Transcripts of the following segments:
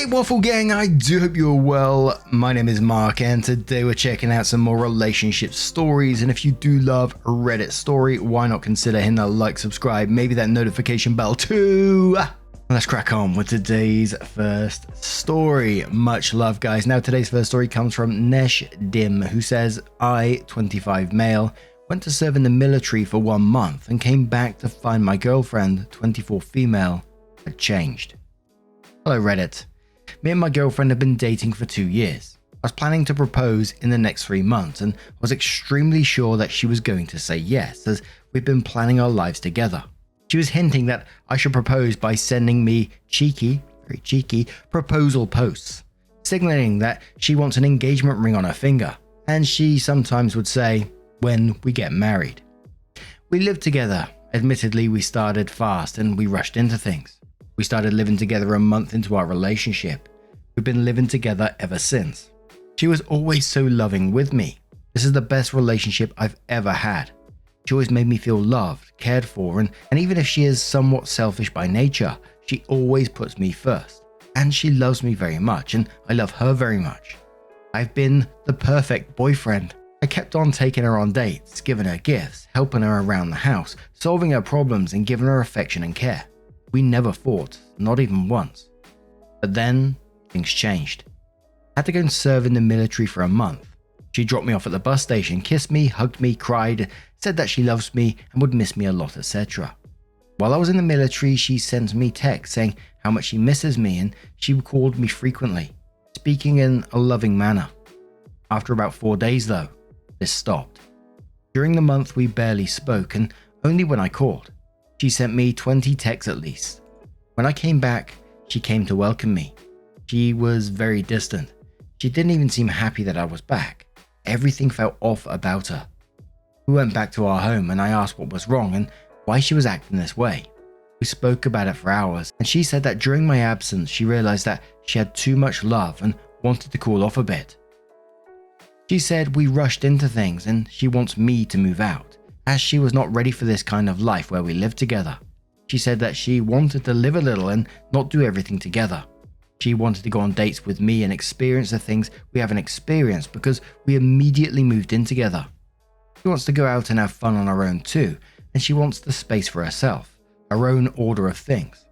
Hey Waffle Gang, I do hope you're well. My name is Mark and today we're checking out some more relationship stories, and if you do love a Reddit story, why not consider hitting that like, subscribe, maybe that notification bell too. Let's crack on with today's first story. Much love, guys. Now today's first story comes from Nesh Dim, who says, I, 25 male, went to serve in the military for 1 month and came back to find my girlfriend, 24 female, had changed. Hello Reddit. Me and my girlfriend have been dating for 2 years. I was planning to propose in the next 3 months and was extremely sure that she was going to say yes, as we've been planning our lives together. She was hinting that I should propose by sending me cheeky, very cheeky, proposal posts, signaling that she wants an engagement ring on her finger, and she sometimes would say, when we get married. We lived together. Admittedly, we started fast and we rushed into things. We started living together a month into our relationship. We've been living together ever since. She was always so loving with me. This is the best relationship I've ever had. She always made me feel loved, cared for, and even if she is somewhat selfish by nature, she always puts me first. And she loves me very much, and I love her very much. I've been the perfect boyfriend. I kept on taking her on dates, giving her gifts, helping her around the house, solving her problems, and giving her affection and care. We never fought, not even once. But then, things changed. I had to go and serve in the military for a month. She dropped me off at the bus station, kissed me, hugged me, cried, said that she loves me and would miss me a lot, etc. While I was in the military, she sent me texts saying how much she misses me, and she called me frequently, speaking in a loving manner. After about 4 days though, this stopped. During the month we barely spoke, and only when I called. She sent me 20 texts at least. When I came back, she came to welcome me. She was very distant. She didn't even seem happy that I was back. Everything felt off about her. We went back to our home and I asked what was wrong and why she was acting this way. We spoke about it for hours, and she said that during my absence she realized that she had too much love and wanted to cool off a bit. She said we rushed into things and she wants me to move out, as she was not ready for this kind of life where we live together. She said that she wanted to live a little and not do everything together. She wanted to go on dates with me and experience the things we haven't experienced because we immediately moved in together. She wants to go out and have fun on her own too, and she wants the space for herself, her own order of things.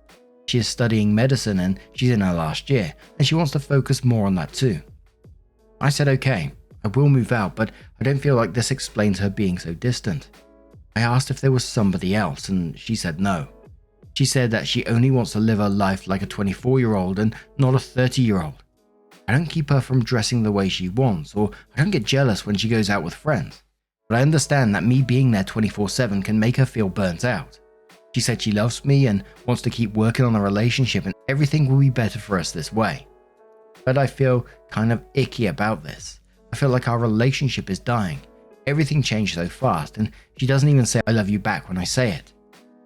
She is studying medicine and she's in her last year, and she wants to focus more on that too. I said okay, I will move out, but I don't feel like this explains her being so distant. I asked if there was somebody else and she said no. She said that she only wants to live her life like a 24-year-old and not a 30-year-old. I don't keep her from dressing the way she wants, or I don't get jealous when she goes out with friends. But I understand that me being there 24/7 can make her feel burnt out. She said she loves me and wants to keep working on a relationship and everything will be better for us this way. But I feel kind of icky about this. I feel like our relationship is dying. Everything changed so fast and she doesn't even say I love you back when I say it.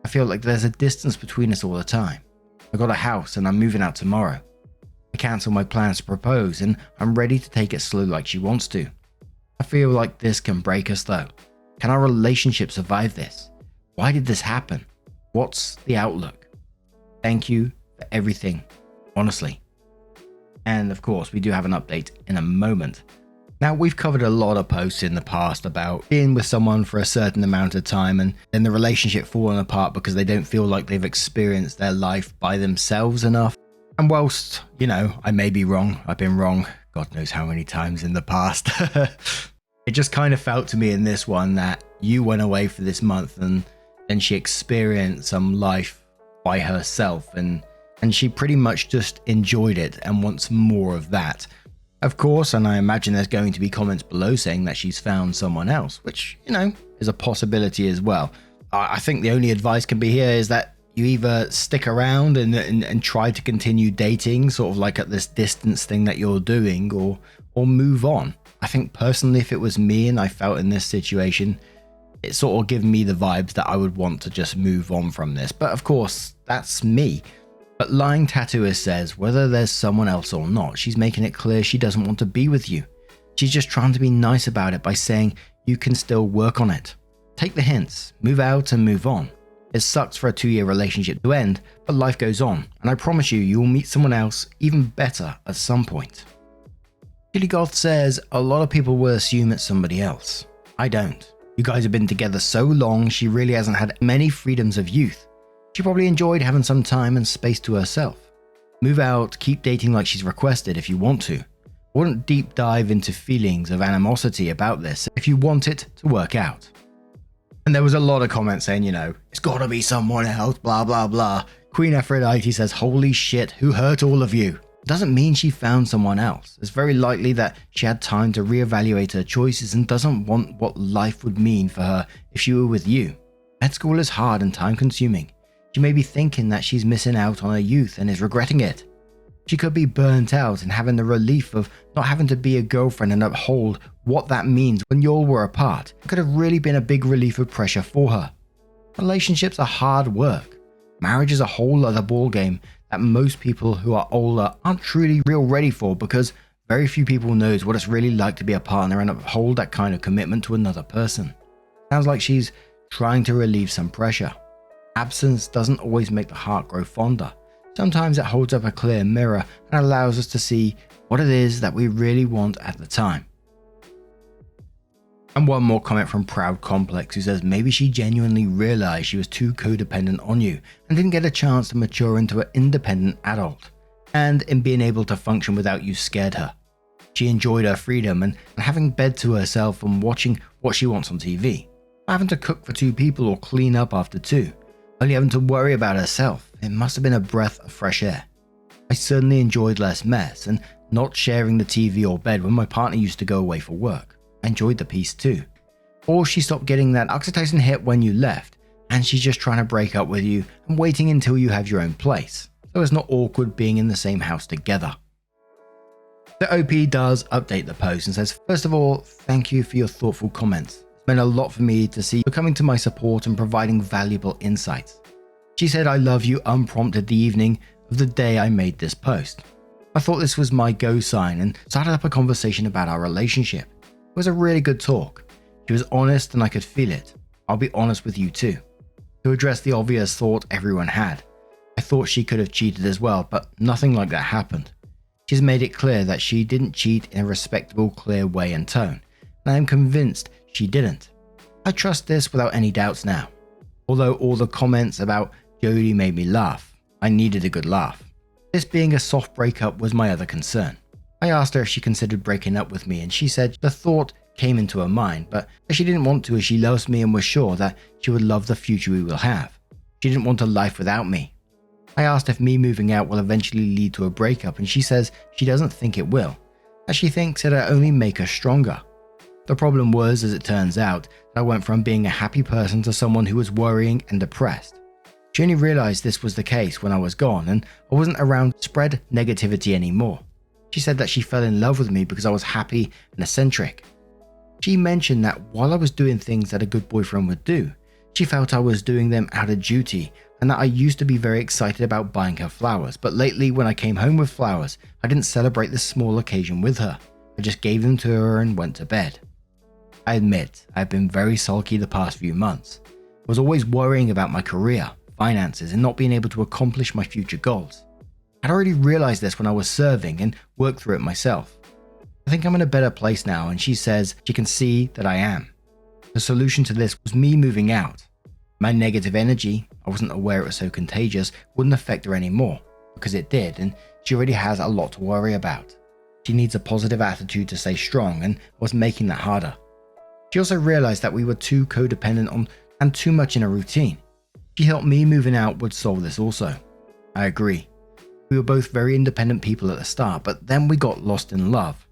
I feel like there's a distance between us all the time. I got a house and I'm moving out tomorrow. I cancelled my plans to propose and I'm ready to take it slow like she wants to. I feel like this can break us though. Can our relationship survive this? Why did this happen? What's the outlook? Thank you for everything, honestly. And of course, we do have an update in a moment. Now, we've covered a lot of posts in the past about being with someone for a certain amount of time and then the relationship falling apart because they don't feel like they've experienced their life by themselves enough. And whilst, I may be wrong, I've been wrong, God knows how many times in the past. It just kind of felt to me in this one that you went away for this month and then she experienced some life by herself and she pretty much just enjoyed it and wants more of that. Of course, and I imagine there's going to be comments below saying that she's found someone else, which, is a possibility as well. I think the only advice can be here is that you either stick around and try to continue dating, sort of like at this distance thing that you're doing, or move on. I think personally, if it was me and I felt in this situation, it sort of given me the vibes that I would want to just move on from this. But of course, that's me. But Lying Tattooist says whether there's someone else or not, she's making it clear she doesn't want to be with you. She's just trying to be nice about it by saying you can still work on it. Take the hints, move out and move on. It sucks for a 2-year relationship to end, but life goes on, and I promise you will meet someone else even better at some point. Chili Goth says, a lot of people will assume it's somebody else. I don't. You guys have been together so long, she really hasn't had many freedoms of youth. She probably enjoyed having some time and space to herself. Move out, keep dating like she's requested if you want to. I wouldn't deep dive into feelings of animosity about this if you want it to work out. And there was a lot of comments saying, it's gotta be someone else, blah blah blah. Queen Aphrodite says, holy shit, who hurt all of you? Doesn't mean she found someone else. It's very likely that she had time to reevaluate her choices and doesn't want what life would mean for her if she were with you. Med school is hard and time consuming. She may be thinking that she's missing out on her youth and is regretting it. She could be burnt out and having the relief of not having to be a girlfriend and uphold what that means when you all were apart. It could have really been a big relief of pressure for her. Relationships are hard work. Marriage is a whole other ballgame that most people who are older aren't truly real ready for, because very few people knows what it's really like to be a partner and uphold that kind of commitment to another person. Sounds like she's trying to relieve some pressure. Absence doesn't always make the heart grow fonder. Sometimes it holds up a clear mirror and allows us to see what it is that we really want at the time. And one more comment from Proud Complex, who says maybe she genuinely realized she was too codependent on you and didn't get a chance to mature into an independent adult, and in being able to function without you scared her. She enjoyed her freedom and having bed to herself and watching what she wants on TV. Not having to cook for 2 people or clean up after 2. Only having to worry about herself. It must have been a breath of fresh air. I certainly enjoyed less mess and not sharing the TV or bed when my partner used to go away for work. I enjoyed the peace too. Or she stopped getting that oxytocin hit when you left, and she's just trying to break up with you and waiting until you have your own place, so it's not awkward being in the same house together. The OP does update the post and says, first of all, thank you for your thoughtful comments. It's meant a lot for me to see you coming to my support and providing valuable insights. She said, I love you unprompted the evening of the day I made this post. I thought this was my go sign and started up a conversation about our relationship. It was a really good talk. She was honest and I could feel it. I'll be honest with you too. To address the obvious thought everyone had, I thought she could have cheated as well, but nothing like that happened. She's made it clear that she didn't cheat in a respectable, clear way and tone, and I am convinced she didn't. I trust this without any doubts now. Although all the comments about Jodie made me laugh, I needed a good laugh. This being a soft breakup was my other concern. I asked her if she considered breaking up with me, and she said the thought came into her mind, but that she didn't want to as she loves me and was sure that she would love the future we will have. She didn't want a life without me. I asked if me moving out will eventually lead to a breakup, and she says she doesn't think it will, as she thinks it'll only make her stronger. The problem was, as it turns out, that I went from being a happy person to someone who was worrying and depressed. She only realized this was the case when I was gone and I wasn't around to spread negativity anymore. She said that she fell in love with me because I was happy and eccentric. She mentioned that while I was doing things that a good boyfriend would do, she felt I was doing them out of duty, and that I used to be very excited about buying her flowers, but lately when I came home with flowers, I didn't celebrate this small occasion with her. I just gave them to her and went to bed. I admit, I've been very sulky the past few months. I was always worrying about my career, finances, and not being able to accomplish my future goals. I'd already realized this when I was serving and worked through it myself. I think I'm in a better place now, and she says she can see that I am. The solution to this was me moving out. My negative energy, I wasn't aware it was so contagious, wouldn't affect her anymore, because it did, and she already has a lot to worry about. She needs a positive attitude to stay strong, and I was making that harder. She also realized that we were too codependent on and too much in a routine. She felt me moving out would solve this also. I agree. We were both very independent people at the start, but then we got lost in love.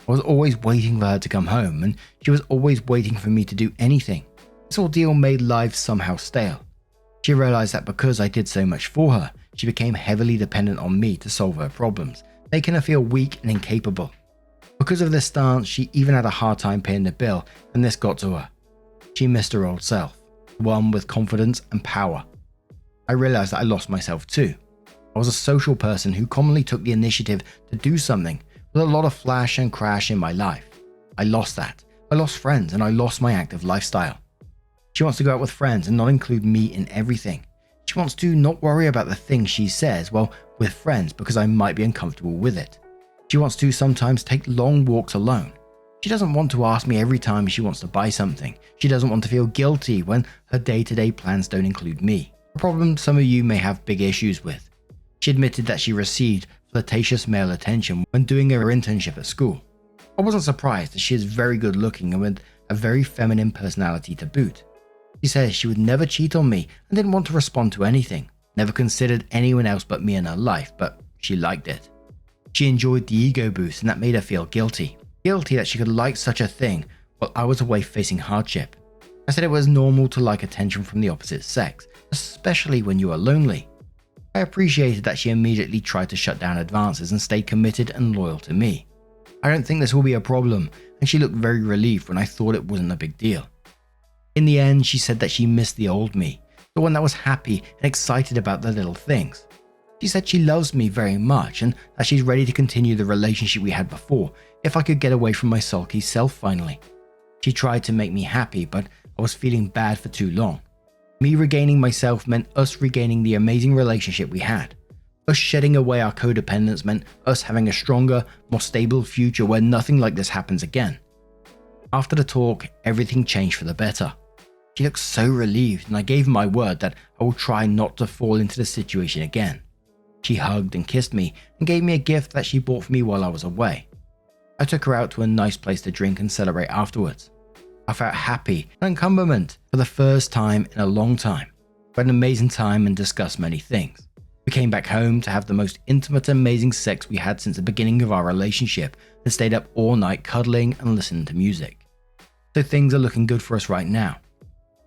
I was always waiting for her to come home, and she was always waiting for me to do anything. This ordeal made life somehow stale. She realized that because I did so much for her, she became heavily dependent on me to solve her problems, making her feel weak and incapable. Because of this stance, she even had a hard time paying the bill, and this got to her. She missed her old self, one with confidence and power. I realized that I lost myself too. I was a social person who commonly took the initiative to do something, with a lot of flash and crash in my life. I lost that. I lost friends, and I lost my active lifestyle. She wants to go out with friends and not include me in everything. She wants to not worry about the things she says while with friends because I might be uncomfortable with it. She wants to sometimes take long walks alone. She doesn't want to ask me every time she wants to buy something. She doesn't want to feel guilty when her day-to-day plans don't include me. A problem some of you may have big issues with. She admitted that she received flirtatious male attention when doing her internship at school. I wasn't surprised as she is very good looking and with a very feminine personality to boot. She says she would never cheat on me and didn't want to respond to anything, never considered anyone else but me in her life, but she liked it. She enjoyed the ego boost and that made her feel guilty. Guilty that she could like such a thing while I was away facing hardship. I said it was normal to like attention from the opposite sex, especially when you are lonely. I appreciated that she immediately tried to shut down advances and stayed committed and loyal to me. I don't think this will be a problem, and she looked very relieved when I thought it wasn't a big deal. In the end, she said that she missed the old me, the one that was happy and excited about the little things. She said she loves me very much and that she's ready to continue the relationship we had before if I could get away from my sulky self finally. She tried to make me happy, but I was feeling bad for too long. Me regaining myself meant us regaining the amazing relationship we had. Us shedding away our codependence meant us having a stronger, more stable future where nothing like this happens again. After the talk, everything changed for the better. She looked so relieved and I gave my word that I will try not to fall into the situation again. She hugged and kissed me and gave me a gift that she bought for me while I was away. I took her out to a nice place to drink and celebrate afterwards. I felt happy and encumberment for the first time in a long time. We had an amazing time and discussed many things. We came back home to have the most intimate amazing sex we had since the beginning of our relationship and stayed up all night cuddling and listening to music. So things are looking good for us right now.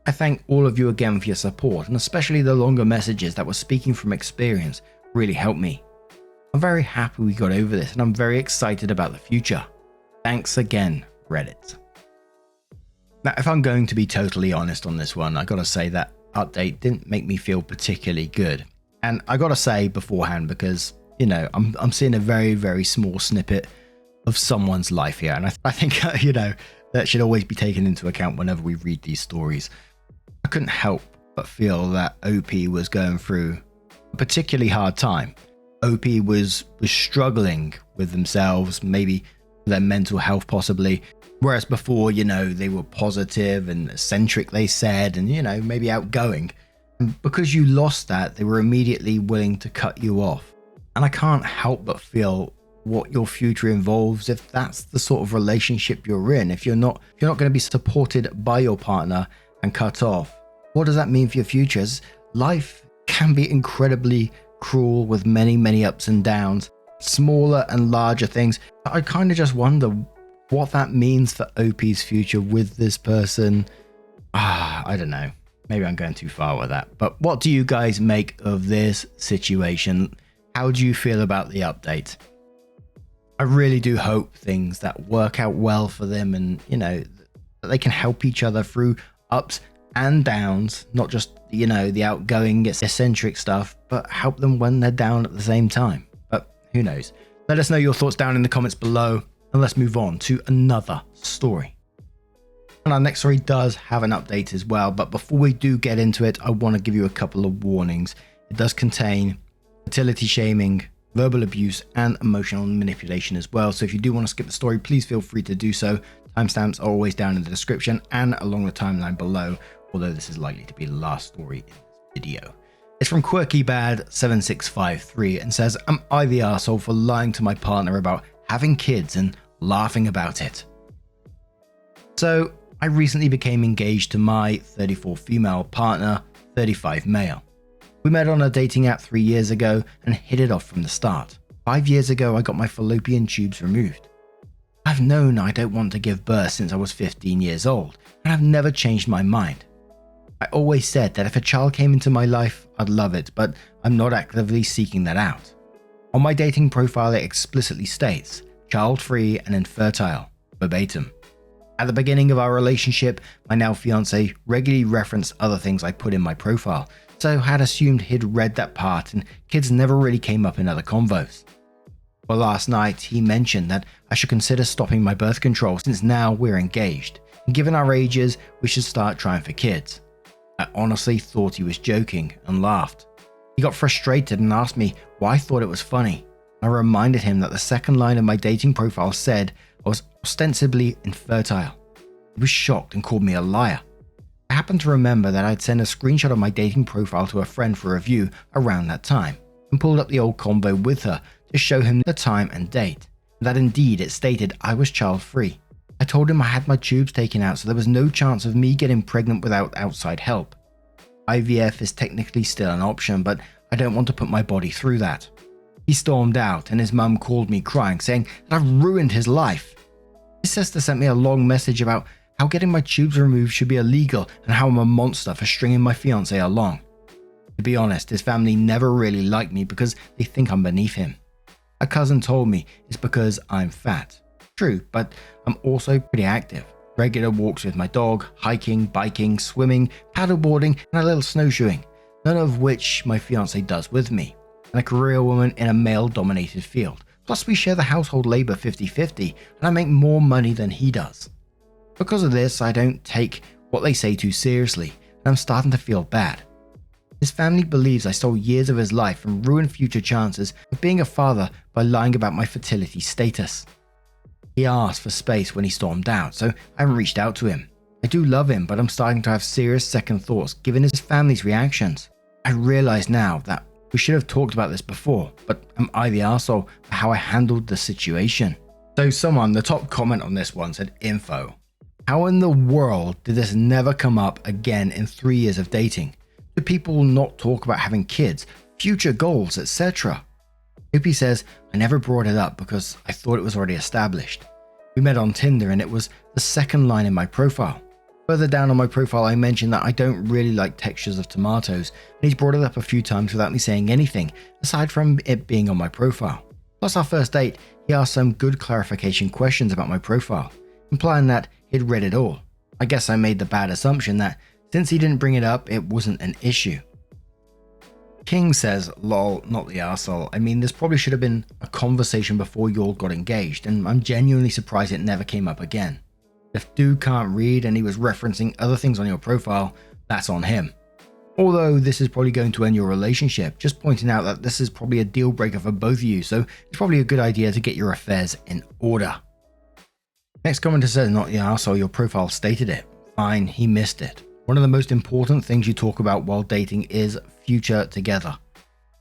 I thank all of you again for your support and especially the longer messages that were speaking from experience really helped me. I'm very happy we got over this and I'm very excited about the future. Thanks again, Reddit. Now, if I'm going to be totally honest on this one, I gotta say that update didn't make me feel particularly good. And I gotta say beforehand because, you know, I'm seeing a very, very small snippet of someone's life here. And I think, you know, that should always be taken into account whenever we read these stories. I couldn't help but feel that OP was going through a particularly hard time. OP was struggling with themselves, maybe their mental health possibly. Whereas before, you know, they were positive and eccentric, they said, and, you know, maybe outgoing. And because you lost that, they were immediately willing to cut you off. And I can't help but feel what your future involves if that's the sort of relationship you're in. If you're not going to be supported by your partner and cut off, what does that mean for your futures? Life can be incredibly cruel with many, many ups and downs, smaller and larger things. I kind of just wonder what that means for OP's future with this person. I don't know. Maybe I'm going too far with that. But what do you guys make of this situation? How do you feel about the update? I really do hope things that work out well for them and, you know, that they can help each other through ups and downs, not just, you know, the outgoing, eccentric stuff, but help them when they're down at the same time. But who knows? Let us know your thoughts down in the comments below. And let's move on to another story. And our next story does have an update as well, but before we do get into it, I want to give you a couple of warnings. It does contain fertility shaming, verbal abuse, and emotional manipulation as well. So if you do want to skip the story, please feel free to do so. Timestamps are always down in the description and along the timeline below, although this is likely to be the last story in this video. It's from QuirkyBad7653 and says, "Am I the arsehole for lying to my partner about having kids and laughing about it?" So I recently became engaged to my 34 female partner, 35 male. We met on a dating app 3 years ago and hit it off from the start. 5 years ago, I got my fallopian tubes removed. I've known I don't want to give birth since I was 15 years old, and I've never changed my mind. I always said that if a child came into my life, I'd love it, but I'm not actively seeking that out. On my dating profile, it explicitly states, child-free and infertile, verbatim. At the beginning of our relationship, my now fiance regularly referenced other things I put in my profile, so had assumed he'd read that part and kids never really came up in other convos. Well, last night he mentioned that I should consider stopping my birth control since now we're engaged, and given our ages, we should start trying for kids. I honestly thought he was joking and laughed. He got frustrated and asked me why I thought it was funny. I reminded him that the second line of my dating profile said I was ostensibly infertile. He was shocked and called me a liar. I happened to remember that I'd sent a screenshot of my dating profile to a friend for review around that time, and pulled up the old convo with her to show him the time and date, and that indeed it stated I was child-free. I told him I had my tubes taken out, so there was no chance of me getting pregnant without outside help. IVF is technically still an option, but I don't want to put my body through that. He stormed out, and his mum called me crying, saying that I've ruined his life. His sister sent me a long message about how getting my tubes removed should be illegal and how I'm a monster for stringing my fiancé along. To be honest, his family never really like me because they think I'm beneath him. A cousin told me it's because I'm fat. True, but I'm also pretty active. Regular walks with my dog, hiking, biking, swimming, paddleboarding, and a little snowshoeing, none of which my fiancé does with me, and a career woman in a male-dominated field. Plus we share the household labor 50-50, and I make more money than he does. Because of this, I don't take what they say too seriously, and I'm starting to feel bad. His family believes I stole years of his life and ruined future chances of being a father by lying about my fertility status. He asked for space when he stormed out, so I haven't reached out to him. I do love him, but I'm starting to have serious second thoughts given his family's reactions. I realize now that we should have talked about this before, but am I the arsehole for how I handled the situation? So the top comment on this one said, info. How in the world did this never come up again in 3 years of dating? Do people not talk about having kids, future goals, etc.? Opie says, I never brought it up because I thought it was already established. We met on Tinder and it was the second line in my profile. Further down on my profile I mentioned that I don't really like textures of tomatoes, and he's brought it up a few times without me saying anything, aside from it being on my profile. Plus our first date, he asked some good clarification questions about my profile, implying that he'd read it all. I guess I made the bad assumption that since he didn't bring it up, it wasn't an issue. King says, lol, not the arsehole. I mean, this probably should have been a conversation before you all got engaged, and I'm genuinely surprised it never came up again. If dude can't read and he was referencing other things on your profile, that's on him. Although this is probably going to end your relationship, just pointing out that this is probably a deal breaker for both of you, so it's probably a good idea to get your affairs in order. Next commenter says, not the arsehole, your profile stated it. Fine, he missed it. One of the most important things you talk about while dating is future together.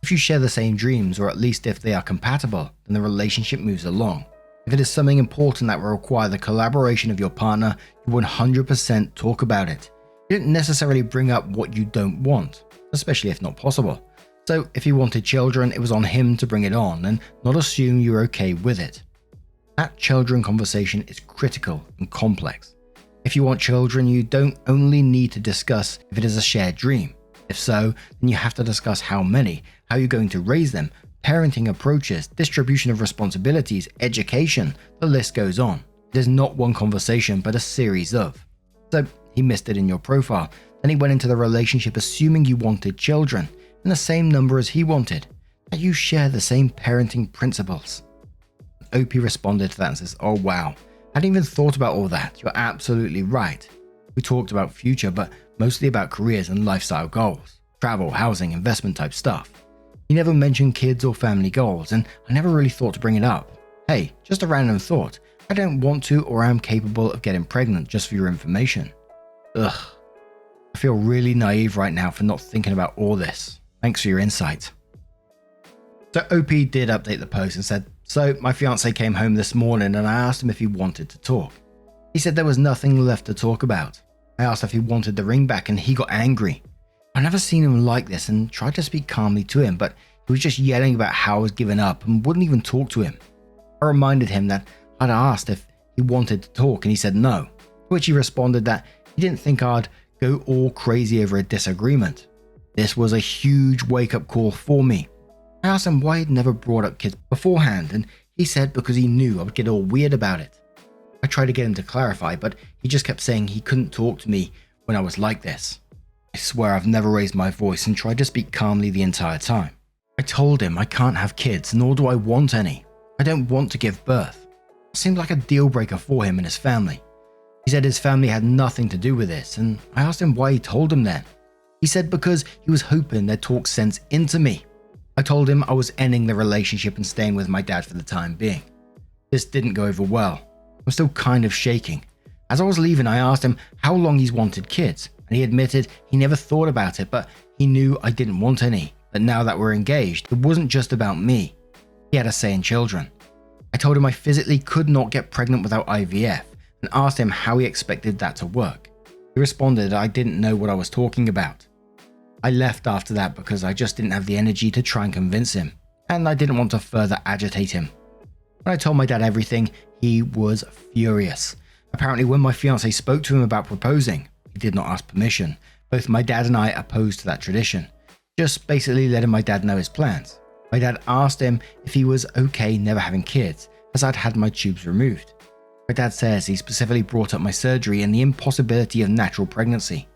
If you share the same dreams, or at least if they are compatible, then the relationship moves along. If it is something important that will require the collaboration of your partner, you 100% talk about it. You don't necessarily bring up what you don't want, especially if not possible. So if he wanted children, it was on him to bring it on and not assume you're okay with it. That children conversation is critical and complex. If you want children, you don't only need to discuss if it is a shared dream. If so, then you have to discuss how many, how you're going to raise them, parenting approaches, distribution of responsibilities, education, the list goes on. It is not one conversation, but a series of. So he missed it in your profile. Then he went into the relationship assuming you wanted children, and the same number as he wanted, that you share the same parenting principles. OP responded to that and says, oh wow. I hadn't even thought about all that. You're absolutely right. We talked about future, but mostly about careers and lifestyle goals, travel, housing, investment type stuff. He never mentioned kids or family goals, and I never really thought to bring it up. Hey, just a random thought. I don't want to or am capable of getting pregnant, just for your information. Ugh. I feel really naive right now for not thinking about all this. Thanks for your insight. So OP did update the post and said, so my fiance came home this morning and I asked him if he wanted to talk. He said there was nothing left to talk about. I asked if he wanted the ring back and he got angry. I've never seen him like this and tried to speak calmly to him, but he was just yelling about how I was giving up and wouldn't even talk to him. I reminded him that I'd asked if he wanted to talk and he said no, to which he responded that he didn't think I'd go all crazy over a disagreement. This was a huge wake-up call for me. I asked him why he'd never brought up kids beforehand, and he said because he knew I would get all weird about it. I tried to get him to clarify, but he just kept saying he couldn't talk to me when I was like this. I swear I've never raised my voice and tried to speak calmly the entire time. I told him I can't have kids, nor do I want any. I don't want to give birth. It seemed like a deal breaker for him and his family. He said his family had nothing to do with this, and I asked him why he told them then. He said because he was hoping they'd talk sense into me. I told him I was ending the relationship and staying with my dad for the time being. This didn't go over well. I'm still kind of shaking. As I was leaving, I asked him how long he's wanted kids, and he admitted he never thought about it, but he knew I didn't want any. But now that we're engaged, it wasn't just about me. He had a say in children. I told him I physically could not get pregnant without IVF and asked him how he expected that to work. He responded I didn't know what I was talking about. I left after that because I just didn't have the energy to try and convince him, and I didn't want to further agitate him. When I told my dad everything, he was furious. Apparently, when my fiancée spoke to him about proposing, he did not ask permission. Both my dad and I opposed to that tradition, just basically letting my dad know his plans. My dad asked him if he was okay never having kids, as I'd had my tubes removed. My dad says he specifically brought up my surgery and the impossibility of natural pregnancy.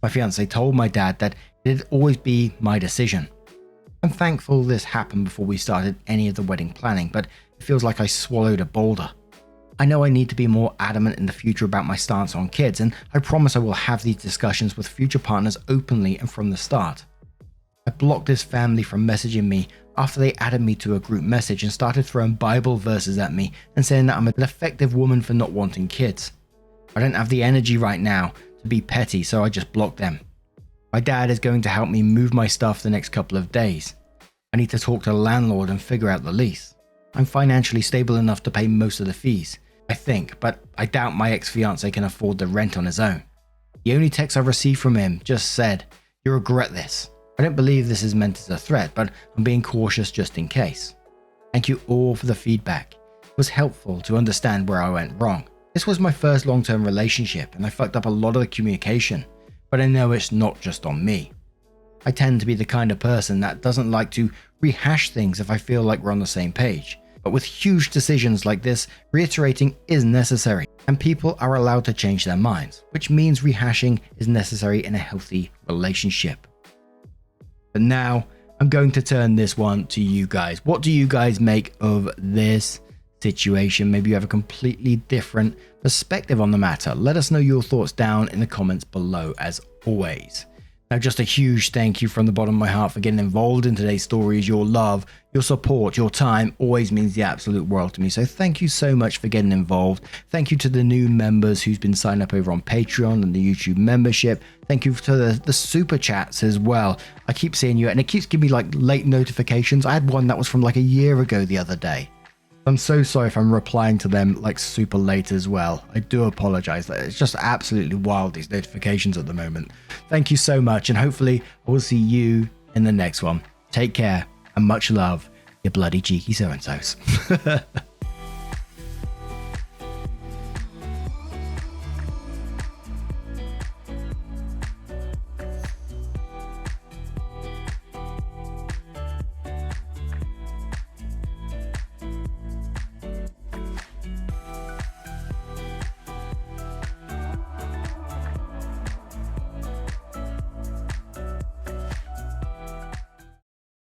My fiancée told my dad that it'd always be my decision. I'm thankful this happened before we started any of the wedding planning, but it feels like I swallowed a boulder. I know I need to be more adamant in the future about my stance on kids, and I promise I will have these discussions with future partners openly and from the start. I blocked this family from messaging me after they added me to a group message and started throwing Bible verses at me and saying that I'm an effective woman for not wanting kids. I don't have the energy right now to be petty, so I just blocked them. My dad is going to help me move my stuff the next couple of days. I need to talk to the landlord and figure out the lease. I'm financially stable enough to pay most of the fees, I think, but I doubt my ex-fiancé can afford the rent on his own. The only text I've received from him just said, "You'll regret this." I don't believe this is meant as a threat, but I'm being cautious just in case. Thank you all for the feedback. It was helpful to understand where I went wrong. This was my first long-term relationship, and I fucked up a lot of the communication, but I know it's not just on me. I tend to be the kind of person that doesn't like to rehash things if I feel like we're on the same page. But with huge decisions like this, reiterating is necessary, and people are allowed to change their minds, which means rehashing is necessary in a healthy relationship. But now, I'm going to turn this one to you guys. What do you guys make of this situation? Maybe you have a completely different perspective on the matter. Let us know your thoughts down in the comments below, as always. Now, just a huge thank you from the bottom of my heart for getting involved in today's stories. Your love, your support, your time always means the absolute world to me. So thank you so much for getting involved. Thank you to the new members who's been signed up over on Patreon and the YouTube membership. Thank you to the super chats as well. I keep seeing you and it keeps giving me like late notifications. I had one that was from like a year ago the other day. I'm so sorry if I'm replying to them like super late as well. I do apologize. It's just absolutely wild, these notifications at the moment. Thank you so much, and hopefully I will see you in the next one. Take care and much love, you bloody cheeky so-and-sos.